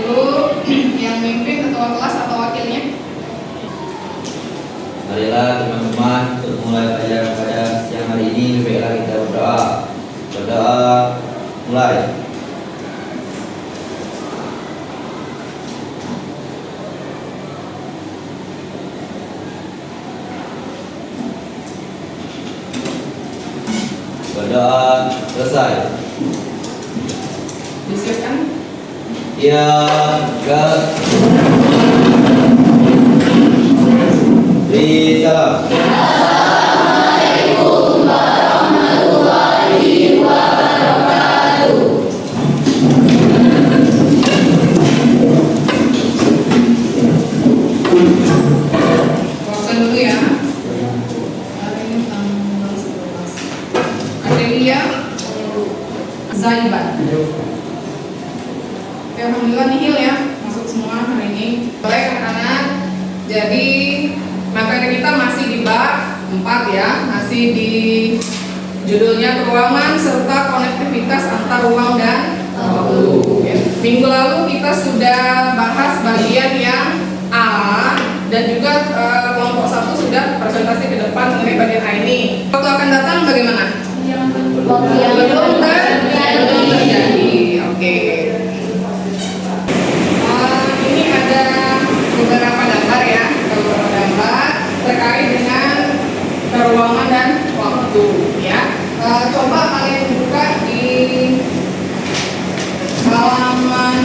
dulu yang mimpin ketua kelas atau wakilnya. Marilah teman-teman untuk mulai pelajaran pada siang hari ini. Baiklah kita berdoa. Berdoa mulai. Berdoa selesai. Disiapkan. Ya, beri salam. Assalamualaikum warahmatullahi wabarakatuh. Bosan dulu ya. Hari ini tanggal 11. Adelia Zaiban. Oke, alhamdulillah nihil ya, masuk semua hari ini. Baik anak-anak, jadi materi kita masih di bab 4 ya, masih di judulnya keruangan serta konektivitas antar ruang dan waktu. Ya. Minggu lalu kita sudah bahas bagian yang A dan juga kelompok 1 sudah presentasi ke depan mengenai bagian A ini. Waktu akan datang bagaimana? Waktu yang belum terjadi. Oke. Ini ada beberapa gambar ya, beberapa gambar terkait dengan keruangan dan waktu ya. Coba kalian buka di halaman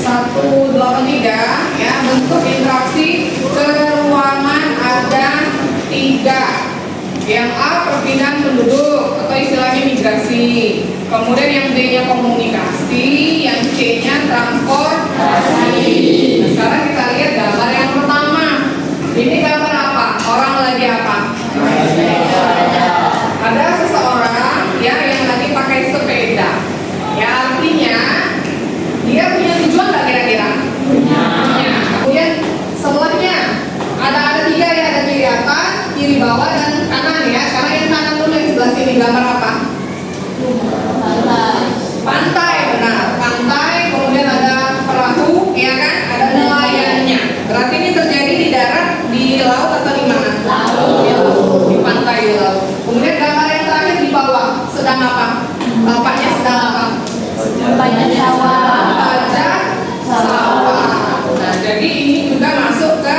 183 ya. Bentuk interaksi keruangan ada 3. Yang A perpindahan penduduk atau istilahnya migrasi. Kemudian yang B-nya komunikasi, yang C-nya transportasi. Nah, sekarang kita lihat gambar yang pertama. Ini gambar apa? Orang lagi apa? Ada seseorang ya yang lagi pakai sepeda. Ya artinya dia punya tujuan nggak kira-kira? Punya. Kemudian sebelahnya ada 3 ya, ada kiri atas, kiri bawah dan kanan ya. Sekarang yang kanan dulu yang sebelah sini gambar apa? Pantai, benar. Pantai, kemudian ada perahu, ya kan? Ada nelayannya. Berarti ini terjadi di darat, di laut atau di mana? Laut. Di pantai, di laut. Kemudian gambar yang terakhir di bawah, sedang apa? Bapaknya sedang apa? Banyak sawah. Pajak sawah. Nah, jadi ini juga masuk ke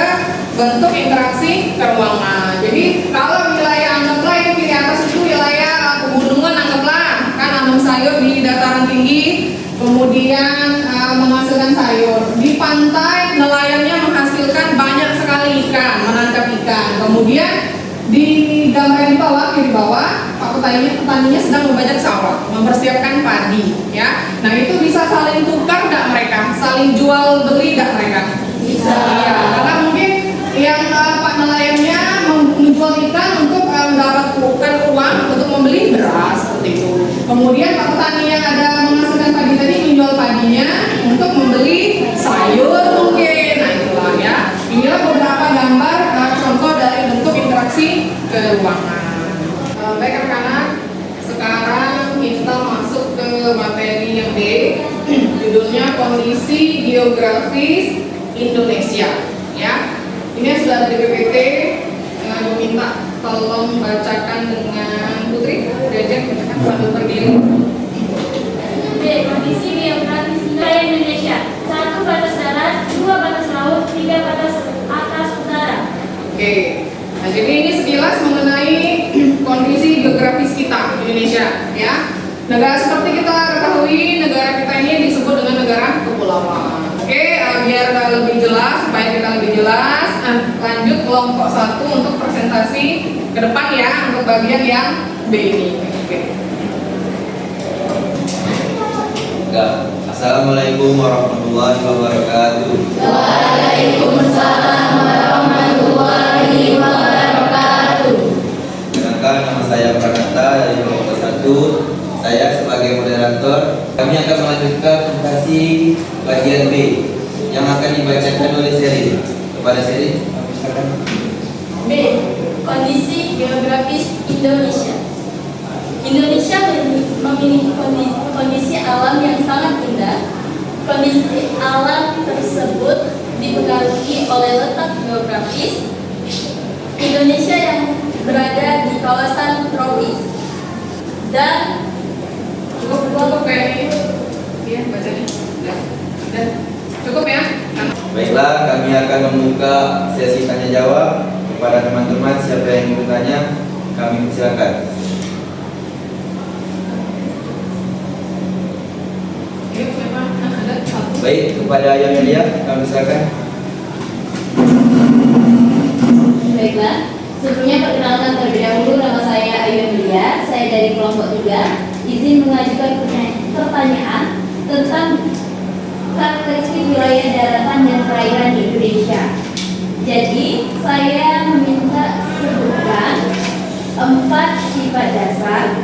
bentuk interaksi keruangan. Jadi kalau wilayah anggaplah yang kiri atas itu wilayah pegunungan, anggaplah kan nanam sayur di dataran tinggi, kemudian menghasilkan sayur. Di pantai nelayannya menghasilkan banyak sekali ikan, menangkap ikan. Kemudian di gambar di bawah, kiri bawah, Pak petaninya sedang membajak sawah, mempersiapkan padi, ya. Nah itu bisa saling tukar nggak mereka? Saling jual beli nggak mereka? Bisa. Iya, karena mungkin yang Pak nelayannya menjual ikan untuk mendapatkan uang untuk membeli beras seperti itu. Kemudian Pak petani yang ada menghasilkan padi tadi menjual padinya untuk membeli sayur mungkin. Nah itulah ya. Inilah beberapa gambar contoh dari bentuk interaksi keruangan. Baik rekan-rekan, sekarang kita masuk ke materi yang B. Judulnya kondisi geografis Indonesia. Ya. Ini sudah ada di PPT, minta tolong bacakan dengan Putri, diajak bacakan sambil berdiri. B. Kondisi geografis Indonesia. 1 batas darat, 2 batas laut, 3 batas atas utara. Oke, nah jadi ini sekilas mengenai kondisi geografis kita Indonesia, ya. Negara seperti kita ketahui, negara kita ini disebut dengan negara kepulauan. Oke, biar lebih jelas, supaya kita lebih jelas, lanjut kelompok 1 untuk presentasi ke depan ya, untuk bagian yang B ini. Oke. Assalamualaikum warahmatullahi wabarakatuh. Waalaikumsalam warahmatullahi wabarakatuh. Perkenalkan, nama saya Pranata dari kelompok 1. Saya sebagai moderator. Kami akan melanjutkan presentasi bagian B yang akan dibacakan oleh Sherin. Kepada Sherin, silakan. B. Kondisi geografis Indonesia. Indonesia memiliki kondisi alam yang sangat indah, Kondisi alam tersebut dipengaruhi oleh letak geografis Indonesia yang berada di kawasan tropis dan Cukup kayak ini. Iya, bacanya. Udah. Cukup ya. Baiklah, kami akan membuka sesi tanya jawab kepada teman-teman. Siapa yang ingin bertanya, kami persilakan. Yuk, siapa? Ada satu. Baik, kepada Amelia, kami silakan. Baiklah, sebelumnya perkenalkan terlebih dahulu, nama saya Ayu Amelia, saya dari kelompok 3. Izin mengajukan pertanyaan tentang karakteristik wilayah daratan dan perairan di Indonesia. Jadi, saya meminta sebutkan 4 sifat dasar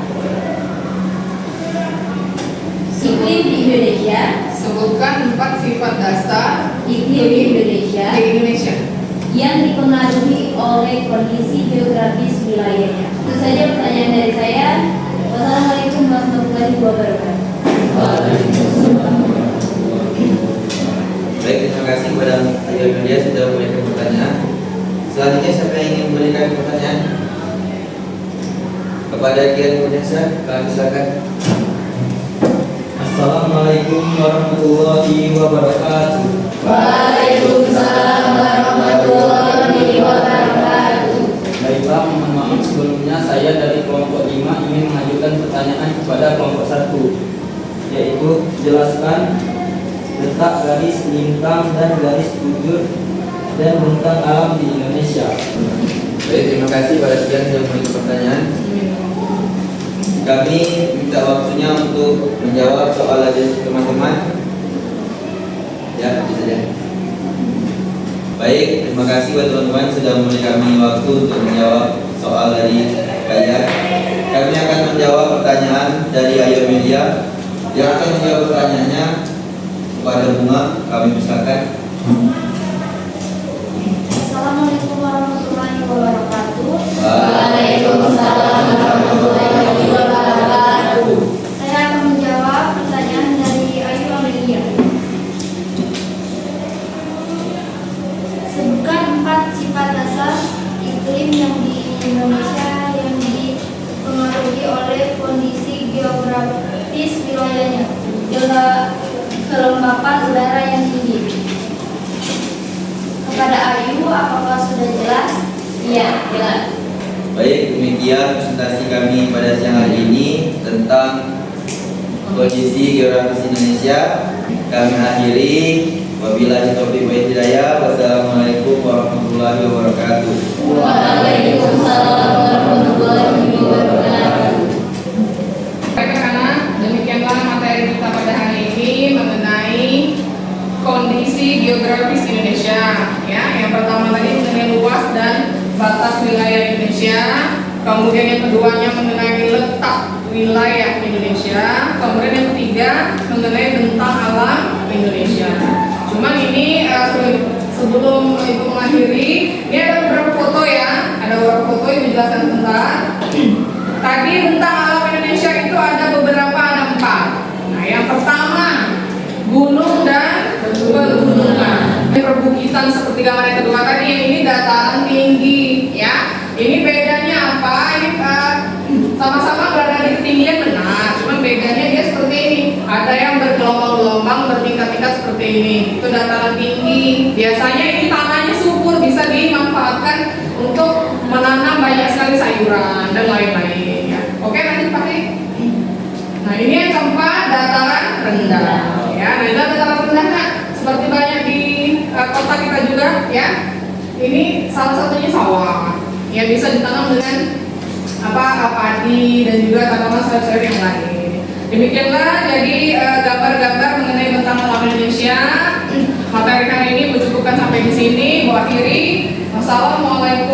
iklim di Indonesia, Sebutkan 4 sifat dasar iklim di Indonesia di Indonesia. yang dipengaruhi oleh kondisi geografis wilayahnya. Itu saja pertanyaan dari saya. Wassalamualaikum warahmatullahi wabarakatuh. Baik, terima kasih kepada Ayu Amelia sudah memberikan pertanyaan. Selanjutnya siapa yang ingin memberikan pertanyaan? Kepada Gian Indonesia, kami silakan. Assalamualaikum warahmatullahi wabarakatuh. Waalaikumsalam warahmatullahi wabarakatuh. Baiklah, mohon maaf sebelumnya saya dari kelompok 5 ingin mengajukan pertanyaan kepada kelompok 1, yaitu jelaskan letak garis lintang dan garis bujur dan bentang alam di Indonesia. Baik, terima kasih pada Gian yang memberikan pertanyaan. Kami minta waktunya untuk menjawab soal dari teman-teman. Ya, bisa saja. Baik, terima kasih buat teman-teman sudah memberi kami waktu untuk menjawab soal dari kalian. Kami akan menjawab pertanyaan dari Ayu Amelia. Yang akan menjawab pertanyaannya kepada Bunga, kami persilakan. Assalamualaikum warahmatullahi wabarakatuh. Waalaikumsalam warahmatullahi wabarakatuh. Saya akan menjawab pertanyaan dari Ayu Amelia. Sebutkan 4 sifat dasar iklim yang di Indonesia yang dipengaruhi oleh kondisi geografis wilayahnya. Kelembapan udara yang tinggi. Kepada Ayu, apakah sudah jelas? Iya, jelas. Baik, demikian presentasi kami pada siang hari ini tentang kondisi geografis Indonesia. Kami akhiri. Wabillahi taufiq wal hidayah. Wassalamualaikum warahmatullahi wabarakatuh. Waalaikumsalam warahmatullahi wabarakatuh. Anak-anak, demikianlah materi kita pada hari ini mengenai kondisi geografis Indonesia. Ya, yang pertama tadi mengenai luas dan batas wilayah Indonesia. Kemudian yang keduanya mengenai letak wilayah Indonesia. Kemudian yang ketiga mengenai bentang alam Indonesia. Cuman ini sebelum Ibu mengakhiri, ini ada beberapa foto ya. Ada beberapa foto yang menjelaskan tentang tadi bentang alam Indonesia itu ada beberapa, ada 4. Nah, yang pertama gunung dan pegunungan. Perbukitan seperti gambar yang kedua tadi, yang ini dataran tinggi ya. Ini bedanya apa? Ini sama-sama berada di ketinggian benar, cuman bedanya dia seperti ini. Ada yang bergelombang-gelombang bertingkat-tingkat seperti ini. Itu dataran tinggi. Biasanya ini tanahnya subur, bisa dimanfaatkan untuk menanam banyak sekali sayuran dan lain-lain ya. Oke, lanjut Pak. Nah, ini yang keempat dataran rendah ya. Nah, ini dataran rendah kan seperti banyak di kota kita juga ya. Ini salah satunya sawah yang bisa ditanam dengan padi dan juga tanaman sayur-sayur yang lain. Demikianlah jadi gambar-gambar mengenai bentang alam Indonesia. Materi hari ini mencukupkan sampai di sini. Gua akhiri. Wassalamualaikum